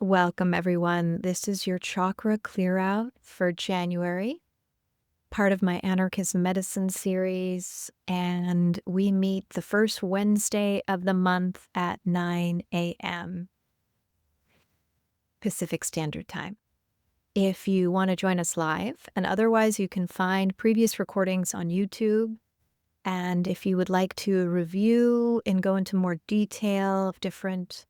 Welcome, everyone. This is your Chakra Clear Out for January, part of my Anarchist Medicine Series. And we meet the first Wednesday of the month at 9 a.m. Pacific Standard Time. If you want to join us live, and otherwise, you can find previous recordings on YouTube. And if you would like to review and go into more detail of different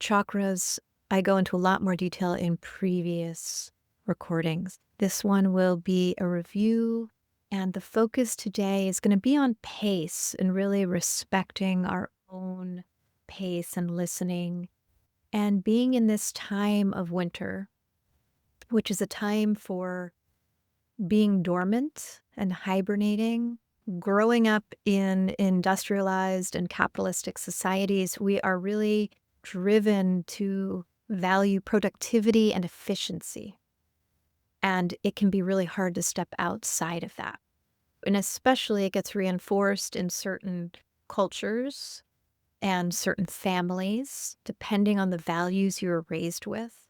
chakras, I go into a lot more detail in previous recordings. This one will be a review, and the focus today is going to be on pace and really respecting our own pace and listening and being in this time of winter, which is a time for being dormant and hibernating. Growing up in industrialized and capitalistic societies, we are really driven to value productivity and efficiency. And it can be really hard to step outside of that. And especially it gets reinforced in certain cultures and certain families, depending on the values you were raised with.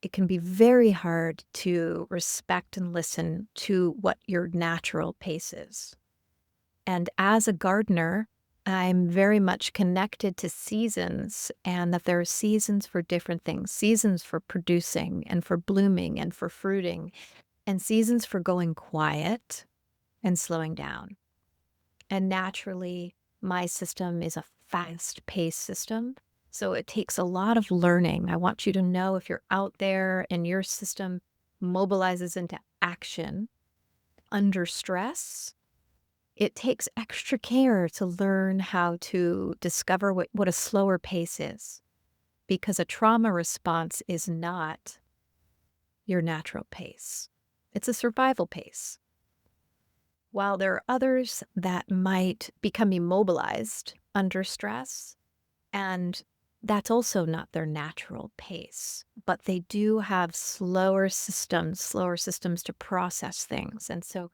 It can be very hard to respect and listen to what your natural pace is. And as a gardener, I'm very much connected to seasons, and that there are seasons for different things, seasons for producing and for blooming and for fruiting, and seasons for going quiet and slowing down. And naturally, my system is a fast-paced system, so it takes a lot of learning. I want you to know if you're out there and your system mobilizes into action under stress, it takes extra care to learn how to discover what a slower pace is, because a trauma response is not your natural pace. It's a survival pace. While there are others that might become immobilized under stress, and that's also not their natural pace, but they do have slower systems to process things. And so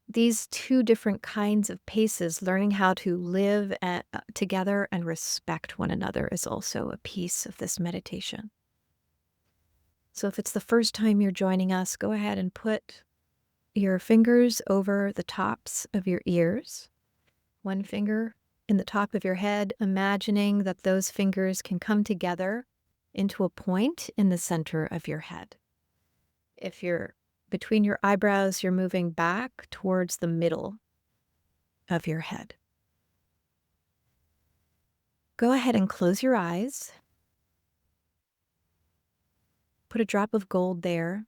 these two different kinds of paces, learning how to live together and respect one another, is also a piece of this meditation. So if it's the first time you're joining us, go ahead and put your fingers over the tops of your ears, one finger in the top of your head, imagining that those fingers can come together into a point in the center of your head. If you're between your eyebrows, you're moving back towards the middle of your head. Go ahead and close your eyes. Put a drop of gold there.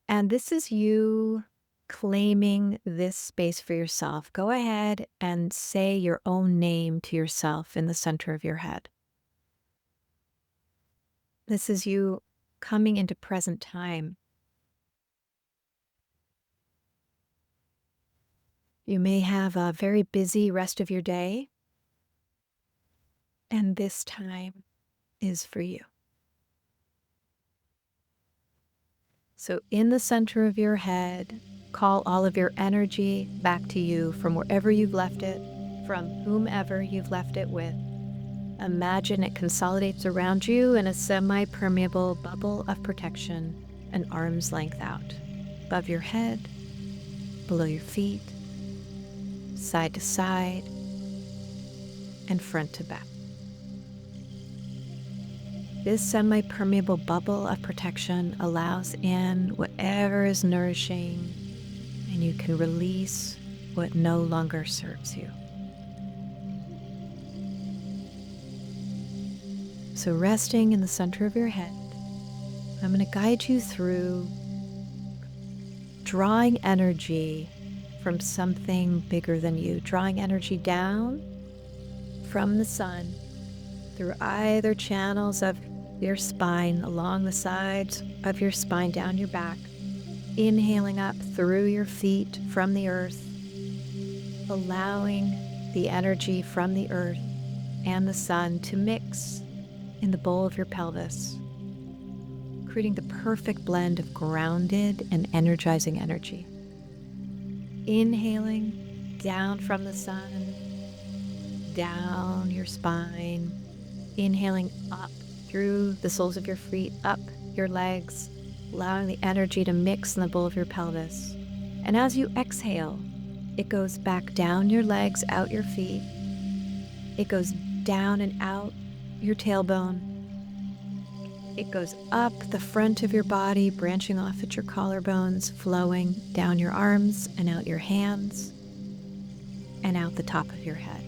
And this is you claiming this space for yourself. Go ahead and say your own name to yourself in the center of your head. This is you coming into present time. You may have a very busy rest of your day, and this time is for you. So in the center of your head, call all of your energy back to you from wherever you've left it, from whomever you've left it with. Imagine it consolidates around you in a semi-permeable bubble of protection, an arm's length out, above your head, below your feet, side to side, and front to back. This semi-permeable bubble of protection allows in whatever is nourishing, and you can release what no longer serves you. So resting in the center of your head, I'm going to guide you through drawing energy from something bigger than you, drawing energy down from the sun through either channels of your spine, along the sides of your spine, down your back, inhaling up through your feet from the earth, allowing the energy from the earth and the sun to mix in the bowl of your pelvis, creating the perfect blend of grounded and energizing energy. Inhaling down from the sun, down your spine, inhaling up through the soles of your feet, up your legs, allowing the energy to mix in the bowl of your pelvis. And as you exhale, it goes back down your legs, out your feet. It goes down and out your tailbone. It goes up the front of your body, branching off at your collarbones, flowing down your arms and out your hands and out the top of your head.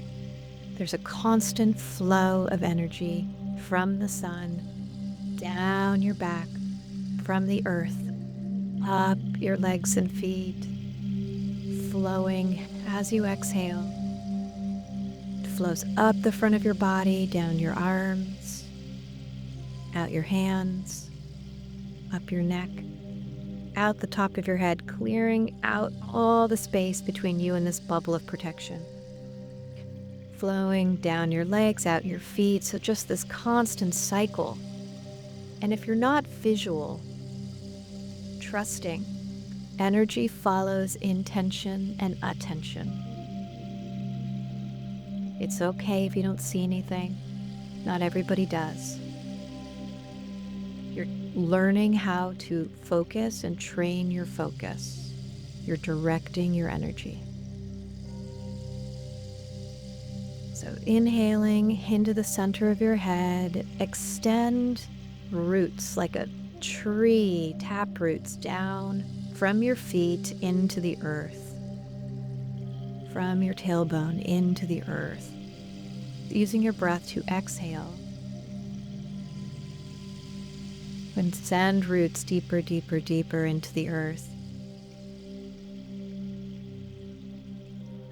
There's a constant flow of energy from the sun, down your back, from the earth, up your legs and feet, flowing as you exhale. It flows up the front of your body, down your arms, out your hands, up your neck, out the top of your head, clearing out all the space between you and this bubble of protection. Flowing down your legs, out your feet, so just this constant cycle. And if you're not visual, trusting, energy follows intention and attention. It's okay if you don't see anything. Not everybody does. You're learning how to focus and train your focus. You're directing your energy. So inhaling into the center of your head, extend roots like a tree, tap roots down from your feet into the earth, from your tailbone into the earth, using your breath to exhale. And send roots deeper, deeper, deeper into the earth.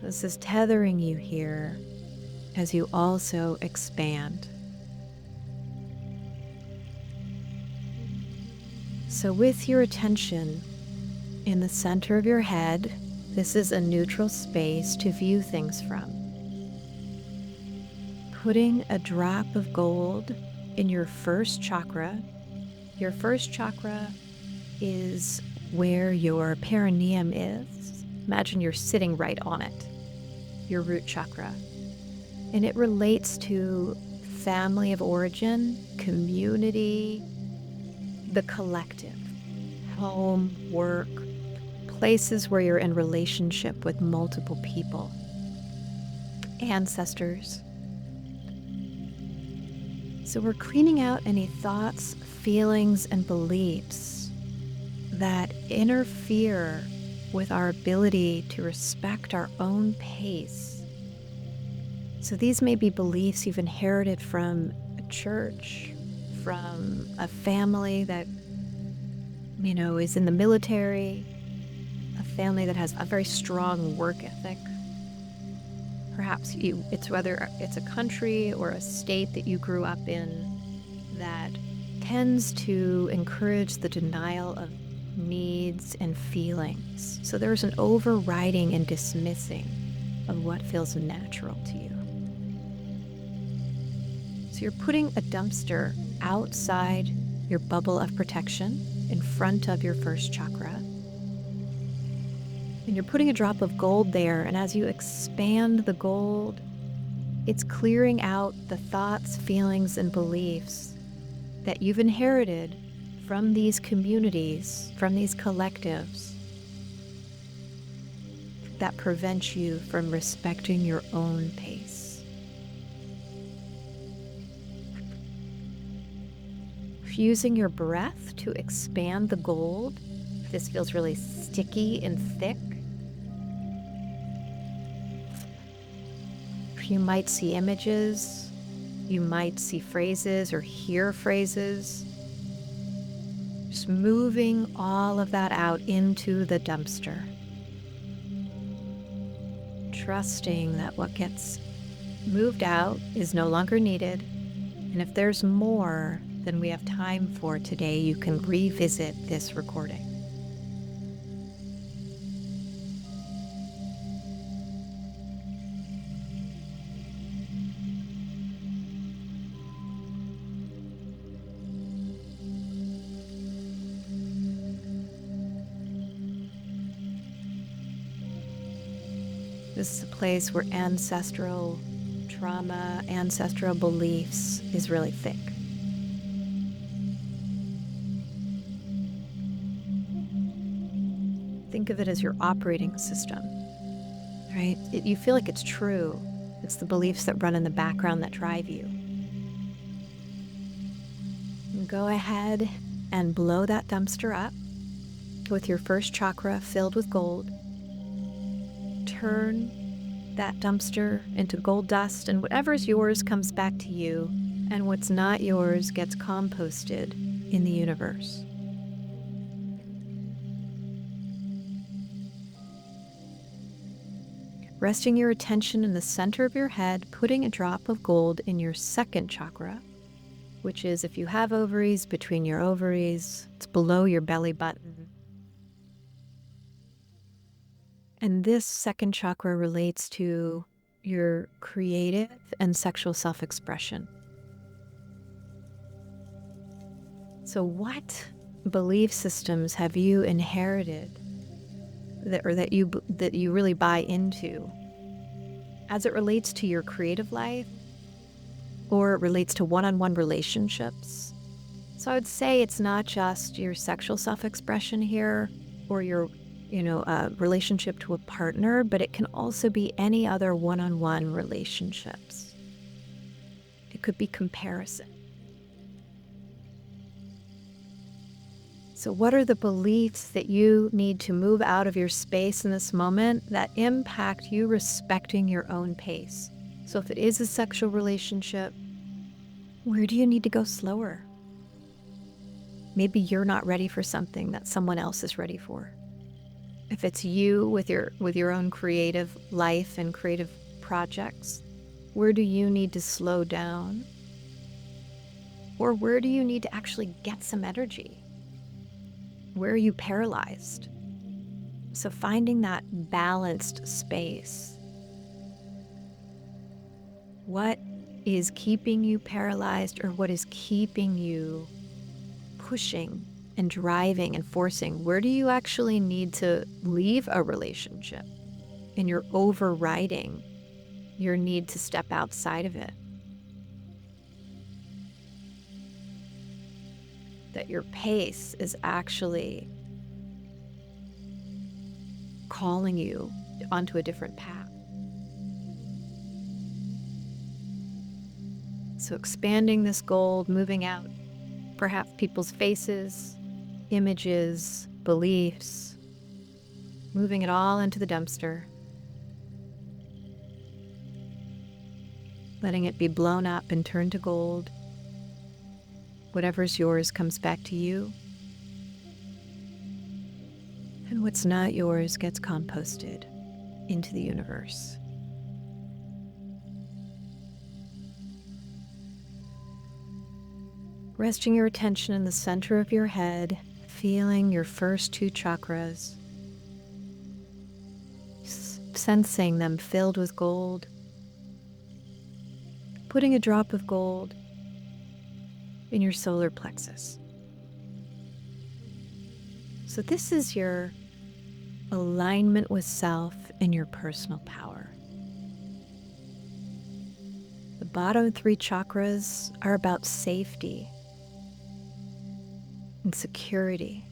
This is tethering you here as you also expand. So with your attention in the center of your head, this is a neutral space to view things from. Putting a drop of gold in your first chakra. Your first chakra is where your perineum is. Imagine you're sitting right on it, your root chakra. And it relates to family of origin, community, the collective, home, work, places where you're in relationship with multiple people, ancestors. So we're cleaning out any thoughts, feelings, and beliefs that interfere with our ability to respect our own pace. So these may be beliefs you've inherited from a church, from a family that, is in the military, a family that has a very strong work ethic. Perhaps it's whether it's a country or a state that you grew up in that tends to encourage the denial of needs and feelings. So there's an overriding and dismissing of what feels natural to you. So you're putting a dumpster outside your bubble of protection in front of your first chakra. And you're putting a drop of gold there, and as you expand the gold, it's clearing out the thoughts, feelings, and beliefs that you've inherited from these communities, from these collectives, that prevent you from respecting your own pace. Using your breath to expand the gold. This feels really sticky and thick. You might see images, you might see phrases or hear phrases. Just moving all of that out into the dumpster. Trusting that what gets moved out is no longer needed. And if there's more than we have time for today, you can revisit this recording. This is a place where ancestral trauma, ancestral beliefs is really thick. Think of it as your operating system, right? You feel like it's true. It's the beliefs that run in the background that drive you. Go ahead and blow that dumpster up with your first chakra filled with gold. Turn that dumpster into gold dust, and whatever's yours comes back to you, and what's not yours gets composted in the universe. Resting your attention in the center of your head, putting a drop of gold in your second chakra, which is, if you have ovaries, between your ovaries. It's below your belly button. And this second chakra relates to your creative and sexual self-expression. So what belief systems have you inherited that you really buy into as it relates to your creative life, or it relates to one-on-one relationships? So I would say it's not just your sexual self-expression here, or your relationship to a partner, but it can also be any other one-on-one relationships. It could be comparison. So what are the beliefs that you need to move out of your space in this moment that impact you respecting your own pace? So if it is a sexual relationship, where do you need to go slower? Maybe you're not ready for something that someone else is ready for. If it's you with your own creative life and creative projects, where do you need to slow down? Or where do you need to actually get some energy? Where are you paralyzed? So finding that balanced space. What is keeping you paralyzed, or what is keeping you pushing and driving and forcing? Where do you actually need to leave a relationship and you're overriding your need to step outside of it? That your pace is actually calling you onto a different path. So expanding this gold, moving out perhaps people's faces, images, beliefs, moving it all into the dumpster, letting it be blown up and turned to gold. Whatever's yours comes back to you, and what's not yours gets composted into the universe. Resting your attention in the center of your head, feeling your first two chakras, sensing them filled with gold, putting a drop of gold in your solar plexus. So this is your alignment with self and your personal power. The bottom three chakras are about safety and security.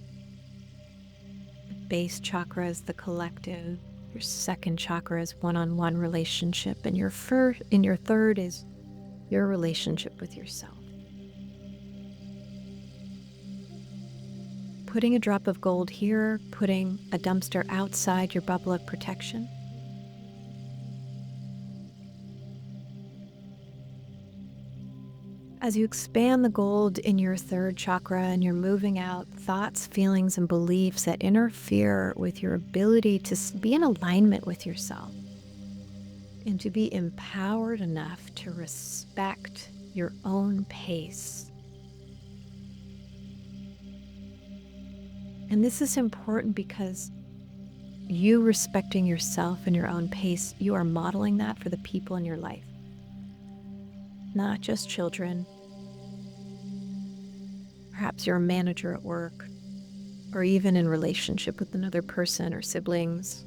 The base chakra is the collective. Your second chakra is one-on-one relationship, and your third is your relationship with yourself. Putting a drop of gold here, putting a dumpster outside your bubble of protection. As you expand the gold in your third chakra and you're moving out thoughts, feelings, and beliefs that interfere with your ability to be in alignment with yourself and to be empowered enough to respect your own pace. And this is important because you respecting yourself and your own pace, you are modeling that for the people in your life. Not just children. Perhaps you're a manager at work, or even in relationship with another person or siblings.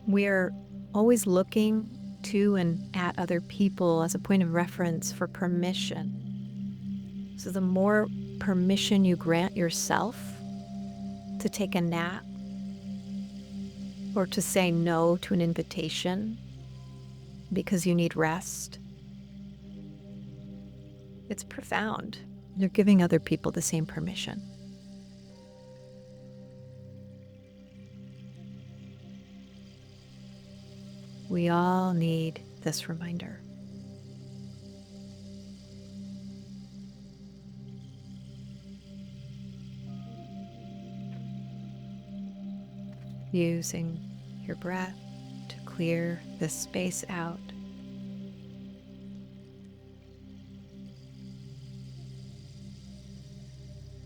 We're always looking to and at other people as a point of reference for permission. So the more permission you grant yourself to take a nap or to say no to an invitation because you need rest, it's profound. You're giving other people the same permission. We all need this reminder. Using your breath to clear this space out.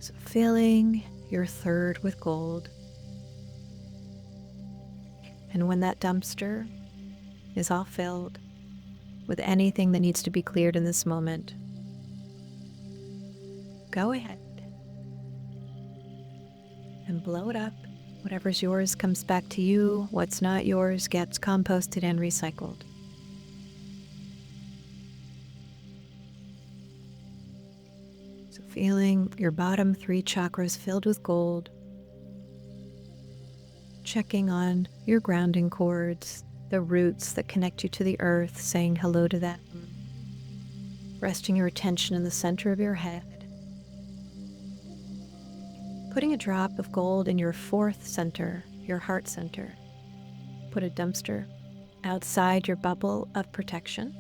So filling your third with gold. And when that dumpster is all filled with anything that needs to be cleared in this moment, go ahead and blow it up. Whatever's yours comes back to you. What's not yours gets composted and recycled. So feeling your bottom 3 chakras filled with gold, checking on your grounding cords, the roots that connect you to the earth, saying hello to them, resting your attention in the center of your head, putting a drop of gold in your 4th center, your heart center. Put a dumpster outside your bubble of protection.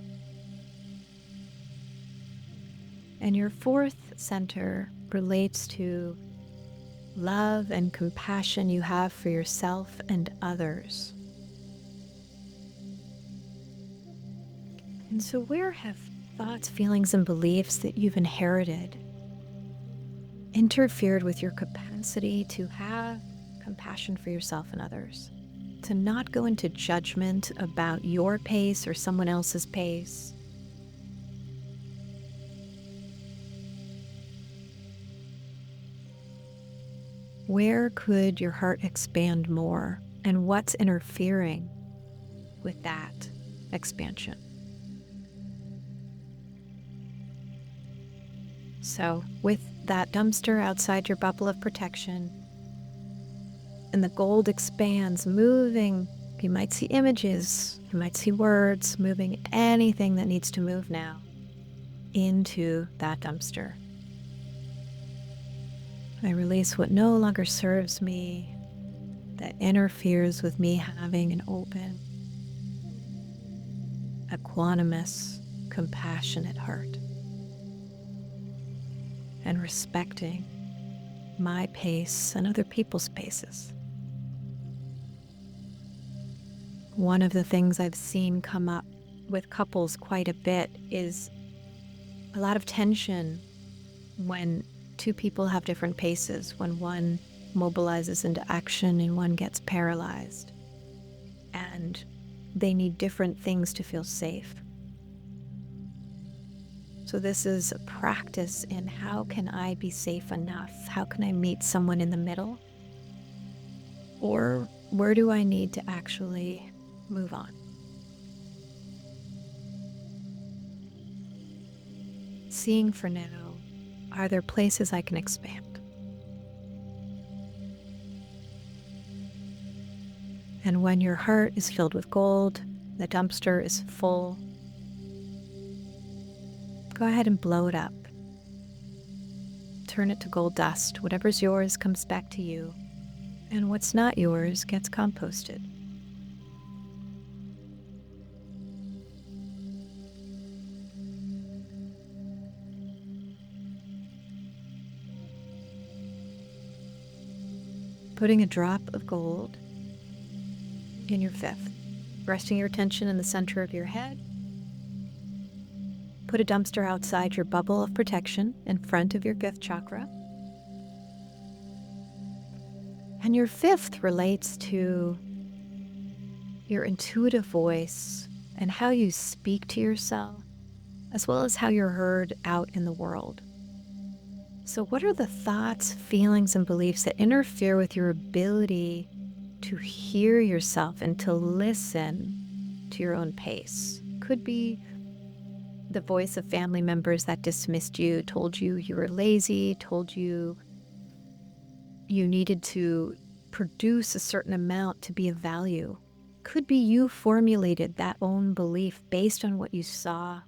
And your 4th center relates to love and compassion you have for yourself and others. And so where have thoughts, feelings, and beliefs that you've inherited interfered with your capacity to have compassion for yourself and others? To not go into judgment about your pace or someone else's pace. Where could your heart expand more? And what's interfering with that expansion? So with that dumpster outside your bubble of protection, and the gold expands, moving, you might see images, you might see words, moving anything that needs to move now into that dumpster. I release what no longer serves me, that interferes with me having an open, equanimous, compassionate heart. And respecting my pace and other people's paces. One of the things I've seen come up with couples quite a bit is a lot of tension when 2 people have different paces, when one mobilizes into action and one gets paralyzed. And they need different things to feel safe. So this is a practice in how can I be safe enough? How can I meet someone in the middle? Or where do I need to actually move on? Seeing for now, are there places I can expand? And when your heart is filled with gold, the dumpster is full, go ahead and blow it up. Turn it to gold dust. Whatever's yours comes back to you, and what's not yours gets composted. Putting a drop of gold in your 5th, resting your attention in the center of your head. Put a dumpster outside your bubble of protection in front of your 5th chakra. And your 5th relates to your intuitive voice and how you speak to yourself, as well as how you're heard out in the world. So what are the thoughts, feelings, and beliefs that interfere with your ability to hear yourself and to listen to your own pace. Could be the voice of family members that dismissed you, told you you were lazy, told you you needed to produce a certain amount to be of value. Could be you formulated that own belief based on what you saw.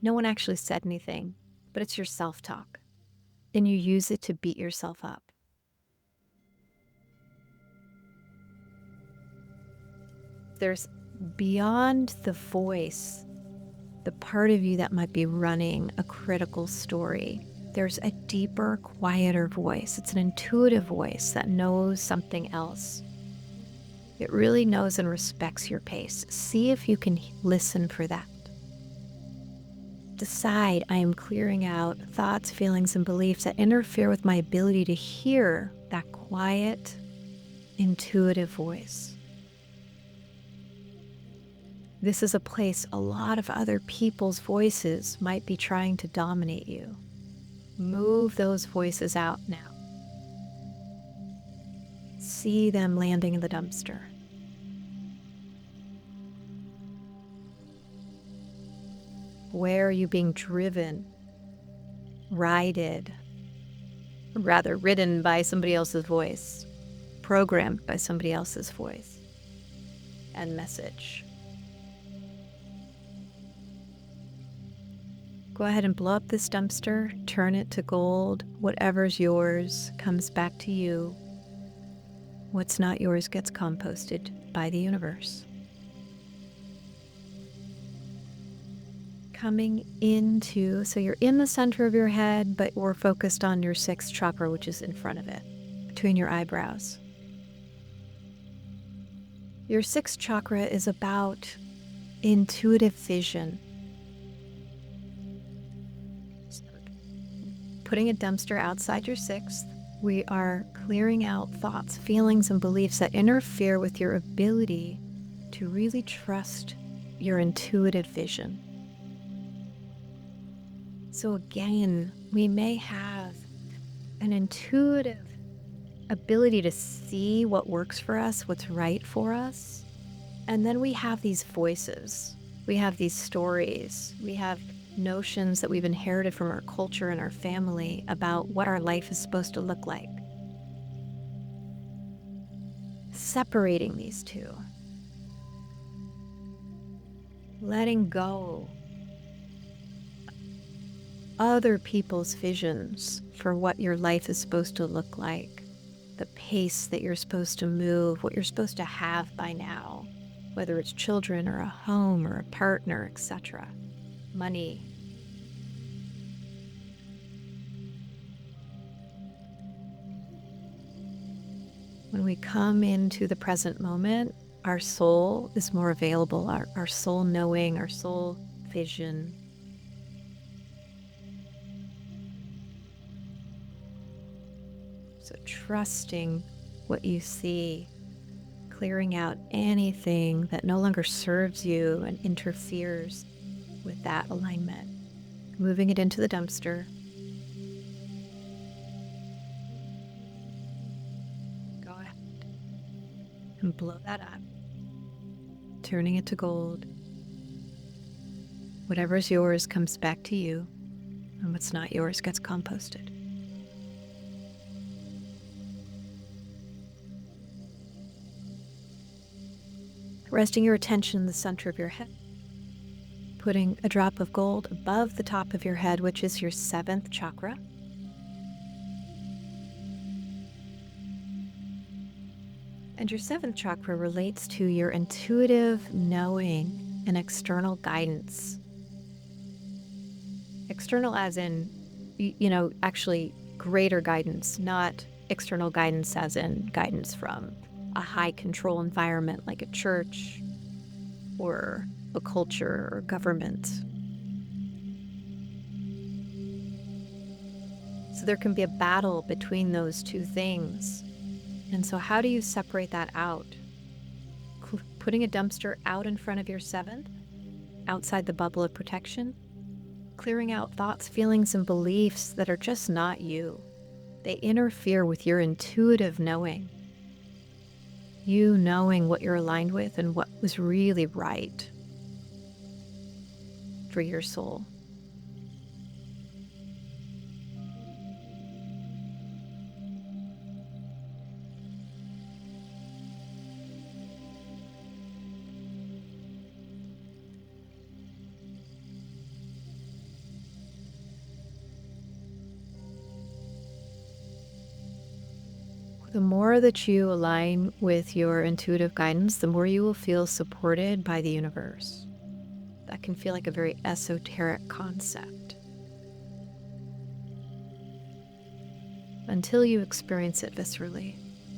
No one actually said anything, but it's your self-talk. And you use it to beat yourself up. There's beyond the voice, the part of you that might be running a critical story. There's a deeper, quieter voice. It's an intuitive voice that knows something else. It really knows and respects your pace. See if you can listen for that. Decide, I am clearing out thoughts, feelings, and beliefs that interfere with my ability to hear that quiet, intuitive voice. This is a place a lot of other people's voices might be trying to dominate you. Move those voices out now. See them landing in the dumpster. Where are you being driven, ridden by somebody else's voice, programmed by somebody else's voice and message? Go ahead and blow up this dumpster, turn it to gold. Whatever's yours comes back to you. What's not yours gets composted by the universe. Coming into, so you're in the center of your head, but we're focused on your sixth chakra, which is in front of it, between your eyebrows. Your sixth chakra is about intuitive vision. Putting a dumpster outside your sixth, we are clearing out thoughts, feelings, and beliefs that interfere with your ability to really trust your intuitive vision. So again, we may have an intuitive ability to see what works for us, what's right for us. And then we have these voices. We have these stories. We have notions that we've inherited from our culture and our family about what our life is supposed to look like. Separating these two. Letting go other people's visions for what your life is supposed to look like, the pace that you're supposed to move, what you're supposed to have by now, whether it's children or a home or a partner, etc. Money. When we come into the present moment, our soul is more available, our soul knowing, our soul vision. So trusting what you see, clearing out anything that no longer serves you and interferes with that alignment. Moving it into the dumpster. Go ahead and blow that up, turning it to gold. Whatever's yours comes back to you, and what's not yours gets composted. Resting your attention in the center of your head, putting a drop of gold above the top of your head, which is your seventh chakra. And your seventh chakra relates to your intuitive knowing and external guidance. External as in, actually greater guidance, not external guidance as in guidance from a high control environment like a church or a culture or government. So there can be a battle between those two things. And so how do you separate that out? Putting a dumpster out in front of your seventh, outside the bubble of protection, clearing out thoughts, feelings, and beliefs that are just not you. They interfere with your intuitive knowing. You knowing what you're aligned with and what was really right for your soul. The more that you align with your intuitive guidance, the more you will feel supported by the universe. That can feel like a very esoteric concept until you experience it viscerally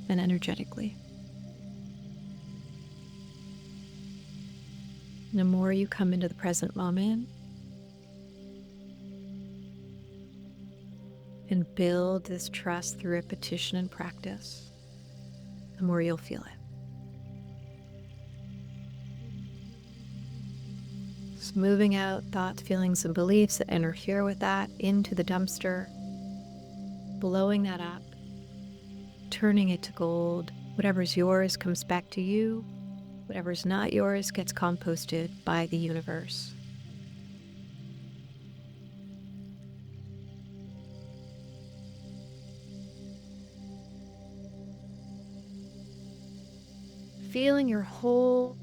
and energetically. And the more you come into the present moment and build this trust through repetition and practice, the more you'll feel it. Just moving out thoughts, feelings, and beliefs that interfere with that into the dumpster, blowing that up, turning it to gold. Whatever's yours comes back to you. Whatever's not yours gets composted by the universe. Feeling your whole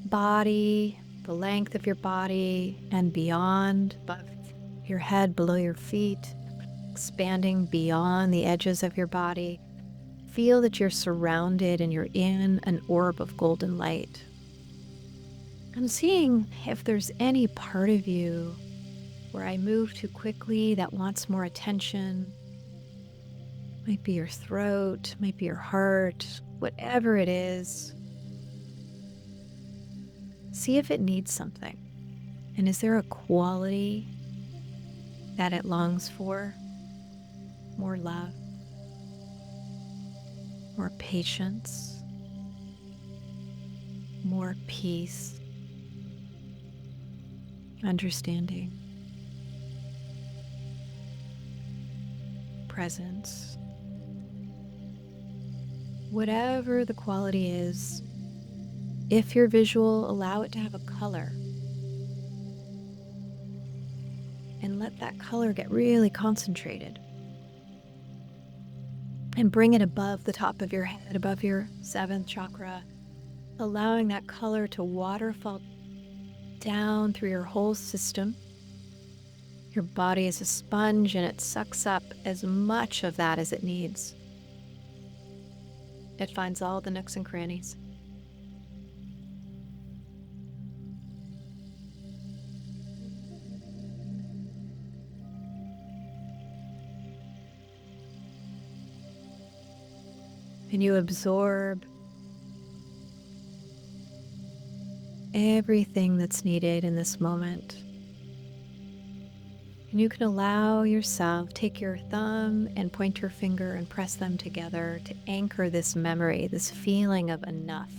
body, the length of your body and beyond, above your head, below your feet, expanding beyond the edges of your body. Feel that you're surrounded and you're in an orb of golden light. I'm seeing if there's any part of you where I move too quickly that wants more attention. Might be your throat, might be your heart, whatever it is. See if it needs something. And is there a quality that it longs for? More love, more patience, more peace, understanding, presence. Whatever the quality is, if you're visual, allow it to have a color. And let that color get really concentrated. And bring it above the top of your head, above your 7th chakra, allowing that color to waterfall down through your whole system. Your body is a sponge and it sucks up as much of that as it needs. It finds all the nooks and crannies. And you absorb everything that's needed in this moment. And you can allow yourself, take your thumb and pointer finger and press them together to anchor this memory, this feeling of enough.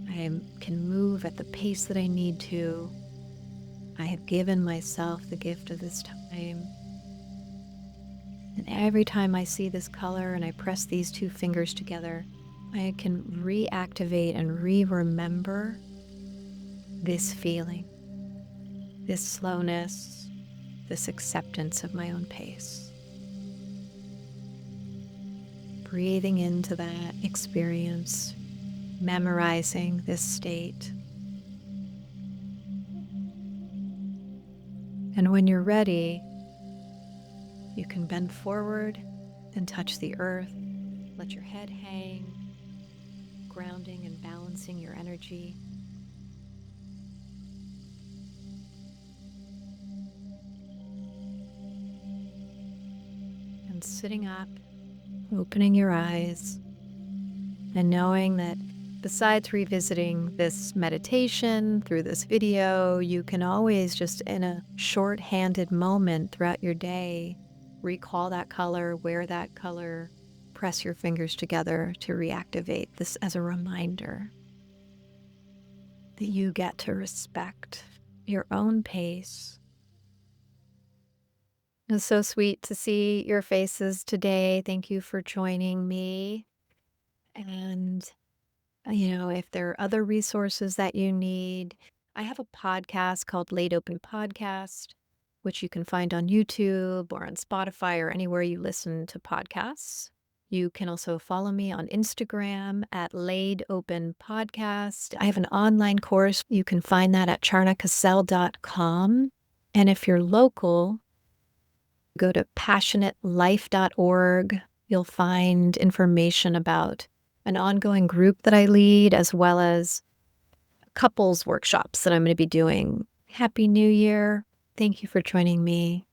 I can move at the pace that I need to. I have given myself the gift of this time. And every time I see this color and I press these two fingers together, I can reactivate and re-remember this feeling, this slowness, this acceptance of my own pace. Breathing into that experience, memorizing this state. And when you're ready, you can bend forward and touch the earth. Let your head hang, grounding and balancing your energy. And sitting up, opening your eyes, and knowing that besides revisiting this meditation through this video, you can always just in a short-handed moment throughout your day, recall that color, wear that color, press your fingers together to reactivate this as a reminder that you get to respect your own pace. It's so sweet to see your faces today. Thank you for joining me. And, if there are other resources that you need, I have a podcast called Laid Open Podcast, which you can find on YouTube or on Spotify or anywhere you listen to podcasts. You can also follow me on Instagram at Laid Open Podcast. I have an online course. You can find that at charnacassell.com. And if you're local, go to passionatelife.org. You'll find information about an ongoing group that I lead, as well as couples workshops that I'm going to be doing. Happy New Year. Thank you for joining me.